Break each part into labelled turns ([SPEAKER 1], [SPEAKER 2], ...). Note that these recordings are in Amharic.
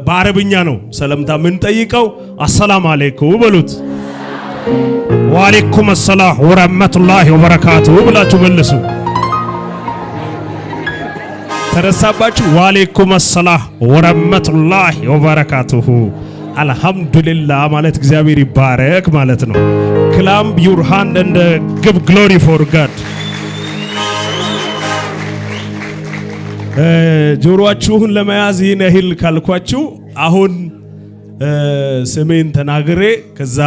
[SPEAKER 1] በአረብኛ ነው ሰላምታ ምን ጠይቀው አሰላሙ አለይኩም በሉት። ወአለይኩም ሰላም ወራህመቱላሂ ወበረካቱሁ ብላችሁ መልሱ። ተረሳባችሁ? ወአለይኩም ሰላም ወራህመቱላሂ ወበረካቱሁ። አልহামዱሊላህ ማለት እግዚአብሔር ይባረክ ማለት ነው። Clap your hand and give glory for God. ጆሮአችሁን ለመያዝ ይነህል ካልኳችሁ አሁን ስሜን ተናግሬ ከዛ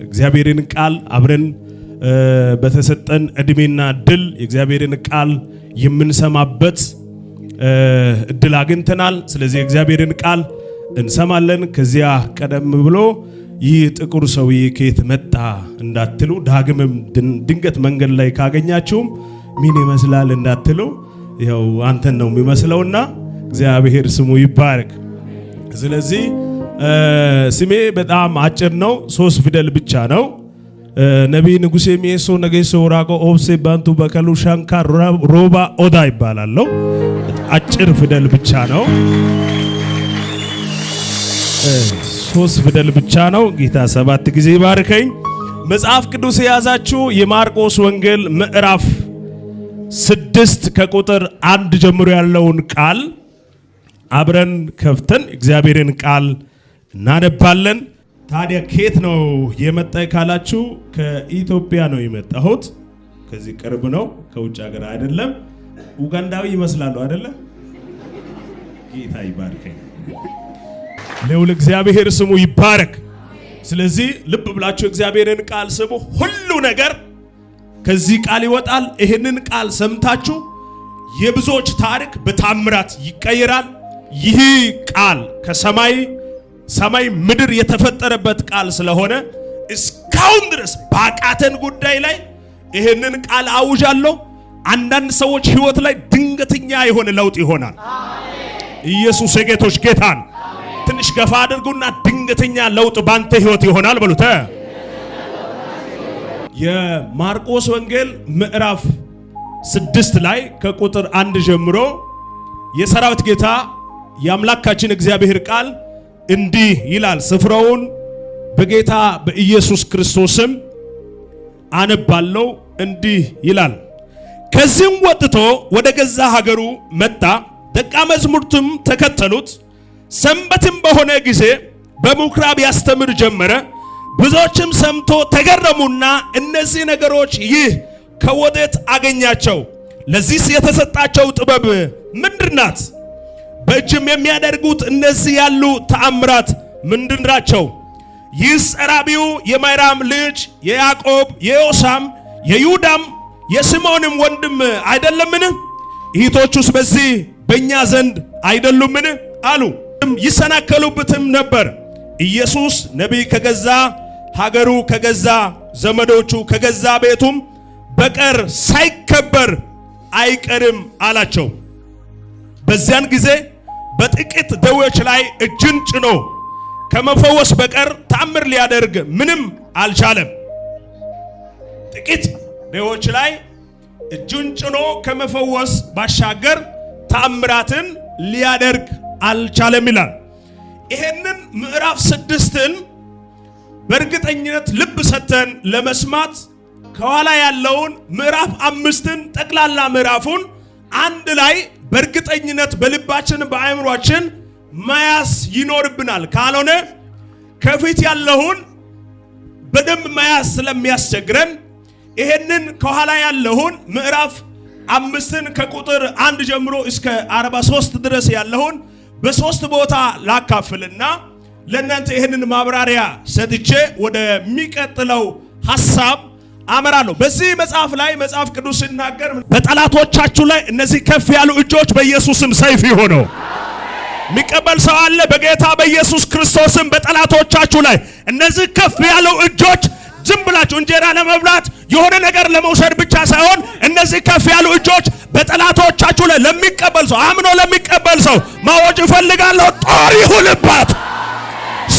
[SPEAKER 1] እግዚአብሔርን ቃል አብረን በተሰጠን እድሜና ድል የእግዚአብሔርን ቃል የምንሰማበት እድል አግኝተናል። ስለዚህ የእግዚአብሔርን ቃል እንሰማለን። ከዚያ ቀደም ብሎ ይህ ጥቁር ሰውዬ ከየት መጣ እንዳትሉ፣ ዳግምም ድንገት መንገድ ላይ ካገኛችሁም ምን ይመስላል እንዳትሉ፣ ያው አንተን ነው የሚመስለውና እግዚአብሔር ስሙ ይባረክ። ስለዚህ ስሜ በጣም አጭር ነው፣ 3 ፊደል ብቻ ነው። ነብይ ንጉሴ ሚኤሶ ነገሶ ወራቆ ኦብሴ ባንቱ በከሉ ሻንካ ሮባ ኦዳ ይባላል። አጭር ፊደል ብቻ ነው፣ 3 ፊደል ብቻ ነው። ጌታ 7 ጊዜ ይባርከኝ። መጽሐፍ ቅዱስ የያዛችሁ የማርቆስ ወንጌል ምዕራፍ 6 ከቁጥር 1 ጀምሮ ያለውን ቃል አብረን ከፍተን እግዚአብሔርን ቃል እናነባለን። ታዲያ ከየት ነው የመጣው ካላችሁ ከኢትዮጵያ ነው የመጣሁት። ከዚህ ቅርብ ነው፣ ከውጭ ሀገር አይደለም። ኡጋንዳዊ ይመስላሉ አይደለ? ጌታ ይባርከኝ። ለውል እግዚአብሔር ስሙ ይባረክ። ስለዚህ ልብ ብላችሁ እግዚአብሔርን ቃል ስሙ። ሁሉ ነገር ከዚህ ቃል ይወጣል። ይሄንን ቃል ሰምታችሁ የብዙዎች ታሪክ በታምራት ይቀየራል። ይህ ቃል ከሰማይ ምድር የተፈጠረበት ቃል ስለሆነ እስካሁን ድረስ ባቃተን ጉዳይ ላይ ይሄንን ቃል አውጃለሁ። አንዳንድ ሰዎች ህይወት ላይ ድንገተኛ የሆነ ለውጥ ይሆናል። ኢየሱስ የጌቶች ጌታን ትንሽ ገፋ አድርጉና ድንገተኛ ለውጥ ባንተ ህይወት ይሆናል በሉት። የማርቆስ ወንጌል ምዕራፍ 6 ላይ ከቁጥር 1 ጀምሮ የሰራዊት ጌታ የአምላካችን እግዚአብሔር ቃል እንዲህ ይላል። ስፍራውን በጌታ በኢየሱስ ክርስቶስም አነባለሁ። እንዲህ ይላል። ከዚህም ወጥቶ ወደ ገዛ ሀገሩ መጣ፣ ደቀ መዛሙርቱም ተከተሉት። ሰንበትም በሆነ ጊዜ በምኩራብ ያስተምር ጀመረ። ብዙዎችም ሰምቶ ተገረሙና እነዚህ ነገሮች ይህ ከወዴት አገኛቸው? ለዚህስ የተሰጣቸው ጥበብ ምንድናት? በእጅም የሚያደርጉት እነዚህ ያሉ ተአምራት ምንድናቸው? ይህስ ጸራቢው የማርያም ልጅ የያዕቆብ የዮሳም የይሁዳም የስምዖንም ወንድም አይደለምን? እህቶቹስ በዚህ በእኛ ዘንድ አይደሉምን? አሉ። ይሰናከሉበትም ነበር። ኢየሱስ ነቢይ ከገዛ ሀገሩ ከገዛ ዘመዶቹ ከገዛ ቤቱም በቀር ሳይከበር አይቀርም አላቸው። በዚያን ጊዜ በጥቂት ደዌዎች ላይ እጁን ጭኖ ከመፈወስ በቀር ተአምር ሊያደርግ ምንም አልቻለም። ጥቂት ደዌዎች ላይ እጁን ጭኖ ከመፈወስ ባሻገር ተአምራትን ሊያደርግ አልቻለም ይላል። ይሄንን ምዕራፍ 6ን በእርግጠኝነት ልብ ሰተን ለመስማት ከኋላ ያለውን ምዕራፍ 5ን ጠቅላላ ምዕራፉን አንድ ላይ በእርግጠኝነት በልባችን በአእምሮአችን መያዝ ይኖርብናል። ካልሆነ ከፊት ያለውን በደንብ መያዝ ስለሚያስቸግረን ይሄንን ከኋላ ያለውን ምዕራፍ 5ን ከቁጥር 1 ጀምሮ እስከ 43 ድረስ ያለውን በ3 ቦታ ላካፍልና ለእናንተ ይሄንን ማብራሪያ ሰጥቼ ወደሚቀጥለው ሐሳብ አመራለሁ። በዚህ መጽሐፍ ላይ መጽሐፍ ቅዱስ ሲናገር በጠላቶቻችሁ ላይ እነዚህ ከፍ ያሉ እጆች በኢየሱስም ሰይፍ ይሆኑ። የሚቀበል ሰው አለ? በጌታ በኢየሱስ ክርስቶስም በጠላቶቻችሁ ላይ እነዚህ ከፍ ያሉ እጆች ዝም ብላችሁ እንጀራ ለመብላት የሆነ ነገር ለመውሰድ ብቻ ሳይሆን እነዚህ ከፍ ያሉ እጆች በጠላቶቻችሁ ላይ ለሚቀበል ሰው አምኖ ለሚቀበል ሰው ማወጅ እፈልጋለሁ። ጦር ይሁንበት፣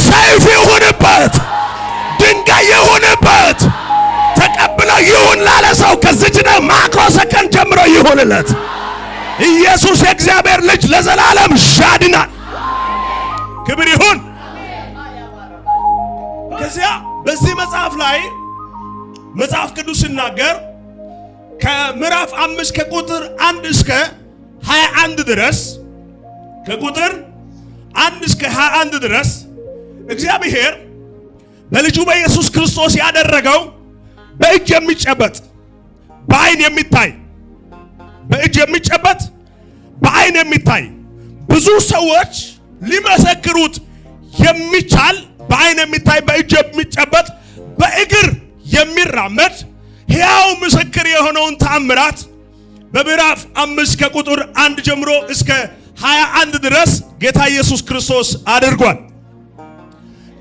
[SPEAKER 1] ሰይፍ ይሁንበት፣ ድንጋይ ይሁንበት። ተቀብለው ይሁን ላለ ሰው ከዚህ ነው ማክሮ ሰከንድ ጀምሮ ይሁንለት። ኢየሱስ የእግዚአብሔር ልጅ ለዘላለም ሻድናል። ክብር ይሁን። ከዚያ በዚህ መጽሐፍ ላይ መጽሐፍ ቅዱስ ሲናገር ከምዕራፍ 5 ከቁጥር 1 እስከ 21 ድረስ ከቁጥር 1 እስከ 21 ድረስ እግዚአብሔር በልጁ በኢየሱስ ክርስቶስ ያደረገው በእጅ የሚጨበጥ በአይን የሚታይ በእጅ የሚጨበጥ በአይን የሚታይ ብዙ ሰዎች ሊመሰክሩት የሚቻል በአይን የሚታይ በእጅ የሚጨበጥ በእግር የሚራመድ ሕያው ምስክር የሆነውን ተአምራት በምዕራፍ 5 ከቁጥር 1 ጀምሮ እስከ 21 ድረስ ጌታ ኢየሱስ ክርስቶስ አድርጓል።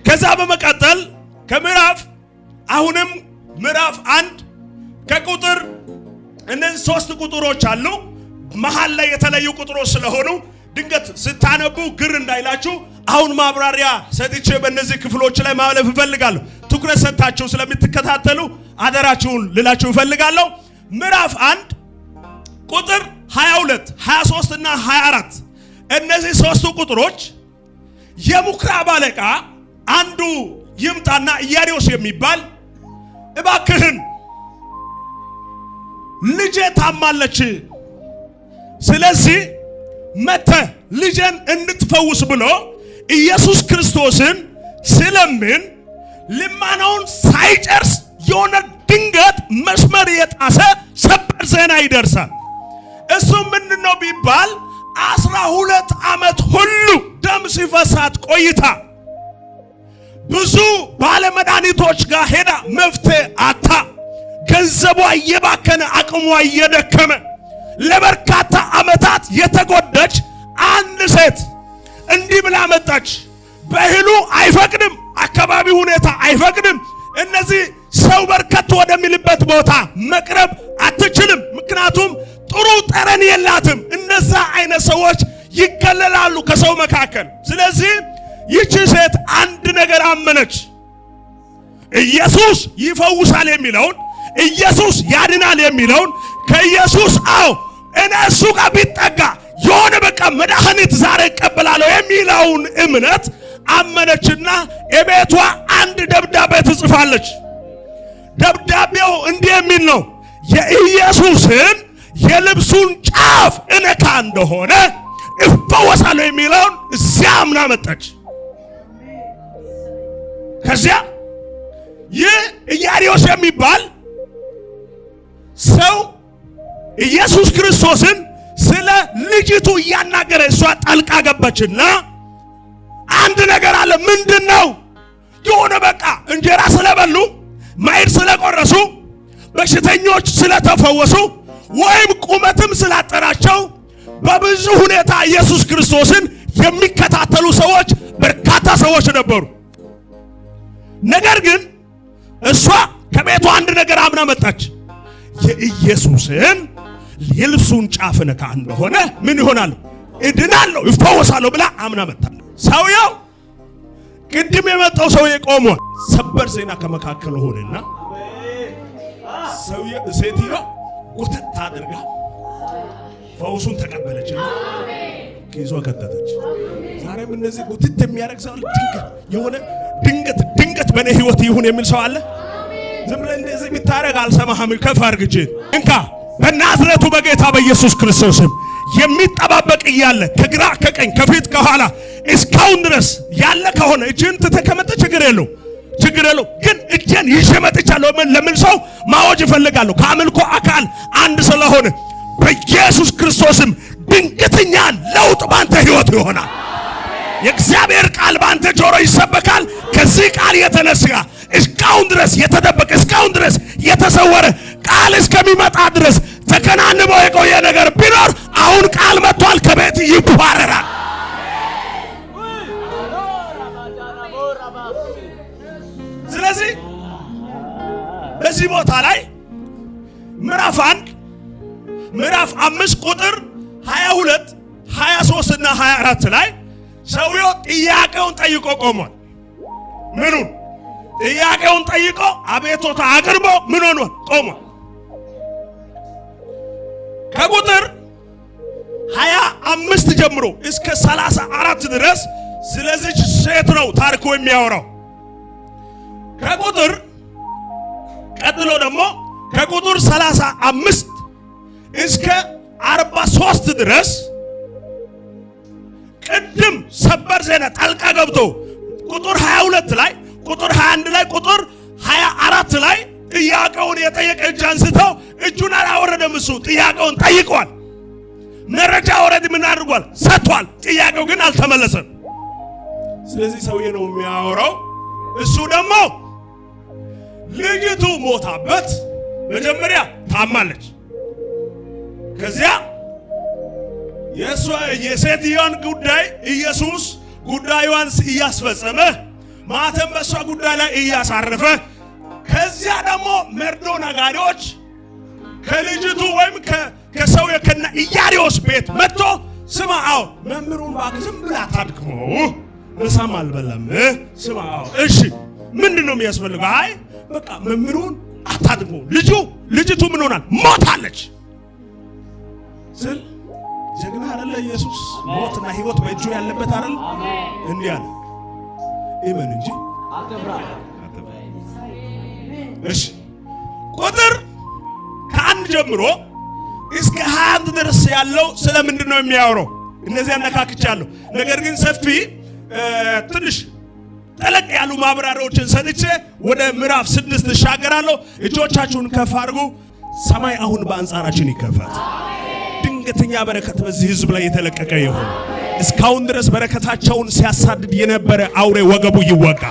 [SPEAKER 1] ከዛ በመቀጠል አሁንም ምዕራፍ 1 ከቁጥር እነዚህ 3 ቁጥሮች አሉ። መሃል ላይ የተለዩ ቁጥሮች ስለሆኑ ድንገት ስታነቡ ግር እንዳይላችሁ አሁን ማብራሪያ ሰጥቼ በእነዚህ ክፍሎች ላይ ማለፍ እፈልጋለሁ። ትኩረት ሰጥታችሁ ስለምትከታተሉ አደራችሁን ልላችሁ እፈልጋለሁ። ምዕራፍ 1 ቁጥር 22፣ 23 እና 24 እነዚህ 3 ቁጥሮች የምኵራብ አለቃ አንዱ ይምጣና ኢያሪዎስ የሚባል እባክህን ልጄ ታማለች፣ ስለዚህ መጥተህ ልጄን እንድትፈውስ ብሎ ኢየሱስ ክርስቶስን ስለምን ልመናውን ሳይጨርስ የሆነ ድንገት መስመር የጣሰ ሰበር ዜና ይደርሳል። እሱ ምንድነው ቢባል 12 ዓመት ሁሉ ደም ሲፈሳት ቆይታ ብዙ ባለመድኃኒቶች ጋር ሄዳ መፍትሄ አታ ገንዘቧ እየባከነ አቅሟ እየደከመ ለበርካታ ዓመታት የተጎዳች አንድ ሴት እንዲህ ብላ መጣች። በእህሉ አይፈቅድም፣ አካባቢ ሁኔታ አይፈቅድም። እነዚህ ሰው በርከት ወደሚልበት ቦታ መቅረብ አትችልም፣ ምክንያቱም ጥሩ ጠረን የላትም። እነዛ አይነት ሰዎች ይገለላሉ ከሰው መካከል። ስለዚህ ይህች ሴት አንድ ነገር አመነች። ኢየሱስ ይፈውሳል የሚለውን፣ ኢየሱስ ያድናል የሚለውን ከኢየሱስ እኔ እሱ ጋር ቢጠጋ የሆነ በቃ መድኃኒት ዛሬ እቀበላለሁ የሚለውን እምነት አመነችና የቤቷ አንድ ደብዳቤ ትጽፋለች። ደብዳቤው እንዲህ የሚል ነው፣ የኢየሱስን የልብሱን ጫፍ እነካ እንደሆነ እፈወሳለሁ የሚለውን እዚያ አምና መጣች። ከዚያ ይህ ኢያሪዎስ የሚባል ሰው ኢየሱስ ክርስቶስን ስለ ልጅቱ እያናገረ እሷ ጣልቃ ገባችና አንድ ነገር አለ። ምንድነው? የሆነ በቃ እንጀራ ስለበሉ ማዕድ ስለቆረሱ በሽተኞች ስለተፈወሱ ወይም ቁመትም ስላጠራቸው በብዙ ሁኔታ ኢየሱስ ክርስቶስን የሚከታተሉ ሰዎች በርካታ ሰዎች ነበሩ። ነገር ግን እሷ ከቤቷ አንድ ነገር አምና መጣች። የኢየሱስን የልብሱን ጫፍ ነካ እንደሆነ ምን ይሆናል? እድናለሁ፣ ይፈወሳለሁ ብላ አምና መጣች። ሰውየው ቅድም የመጣው ሰውዬ ቆሟል። ሰበር ዜና ከመካከል ሆነና ሴትዮዋ ጉትት አድርጋ ፈውሱን ተቀበለችና ኪሷ ከተተች። ዛሬም እነዚህ ጉትት የሚያደርግ ሰው ድንገት በኔ ህይወት ይሁን የሚል ሰው አለ። ዝም ብለህ እንደዚህ ብታረግ አልሰማህም። ከፍ አድርግ እንካ በናዝሬቱ በጌታ በኢየሱስ ክርስቶስም የሚጠባበቅ እያለ ከግራ ከቀኝ ከፊት ከኋላ እስካሁን ድረስ ያለ ከሆነ እጅን ተከመጠ ችግር የለው። ግን እጄን ይዤ መጥቻለሁ ለምን ሰው ማወጅ እፈልጋለሁ። ከአምልኮ አካል አንድ ስለሆነ በኢየሱስ ክርስቶስም ድንገተኛ ለውጥ ባንተ ህይወት ይሆናል። የእግዚአብሔር ቃል ባንተ ጆሮ ይሰበካል። ከዚህ ቃል የተነሳ እስካሁን ድረስ የተደበቀ እስካሁን ድረስ የተሰወረ ቃል እስከሚመጣ ድረስ ተከናንቦ የቆየ ነገር ቢኖር አሁን ቃል መጥቷል፣ ከቤት ይባረራል። ስለዚህ በዚህ ቦታ ላይ ምዕራፍ 5 ቁጥር 22፣ 23 እና 24 ላይ ሰውየው ጥያቄውን ጠይቆ ቆሟል። ምኑን? ጥያቄውን ጠይቆ አቤቶታ አቅርቦ ምን ሆኖ ቆሟል። ከቁጥር 25 ጀምሮ እስከ 34 ድረስ ስለዚህ ሴት ነው ታሪኩ የሚያወራው። ከቁጥር ቀጥሎ ደግሞ ከቁጥር 35 እስከ 43 ድረስ ቅድም ሰበር ዜና ጣልቃ ገብቶ ቁጥር 22 ላይ ቁጥር 21 ላይ ቁጥር 24 ላይ ጥያቄውን የጠየቀ እጅ አንስተው እጁን አላወረደም። እሱ ጥያቄውን ጠይቋል። መረጃ ወረድ ምን አድርጓል? ሰጥቷል። ጥያቄው ግን አልተመለሰም። ስለዚህ ሰውዬ ነው የሚያወራው። እሱ ደግሞ ልጅቱ ሞታበት መጀመሪያ ታማለች። ከዚያ የሴትዮዋን ጉዳይ ኢየሱስ ጉዳዩን እያስፈጸመ ማተም በሷ ጉዳይ ላይ እያሳረፈ ከዚያ ደግሞ መርዶ ነጋሪዎች ከልጅቱ ወይም ከሰው የከና ኢያሪዎስ ቤት መጥቶ ስማ፣ አዎ መምህሩን ባግዝም ብላ ታድክመው ምሳም አልበላም። ስማ፣ አዎ እሺ፣ ምንድነው የሚያስፈልገው? አይ በቃ መምህሩን አታድክመው፣ ልጅቱ ምን ሆናል? ሞታለች ስል ጀግና አይደለ ኢየሱስ? ሞትና ሕይወት በእጁ ያለበት አይደል? እንዲህ አለ፣ እመን እንጂ አትፍራ። እሺ ቁጥር ከአንድ ጀምሮ እስከ 21 ድረስ ያለው ስለምንድን ነው የሚያወራው? እነዚህ አነካክቻለሁ። ነገር ግን ሰፊ ትንሽ ጠለቅ ያሉ ማብራሪያዎችን ሰጥቼ ወደ ምዕራፍ 6 እሻገራለሁ። እጆቻችሁን ከፍ አድርጉ። ሰማይ አሁን በአንጻራችን ይከፈት። ድንገተኛ በረከት በዚህ ህዝብ ላይ የተለቀቀ ይሁን። እስካሁን ድረስ በረከታቸውን ሲያሳድድ የነበረ አውሬ ወገቡ ይወጋ።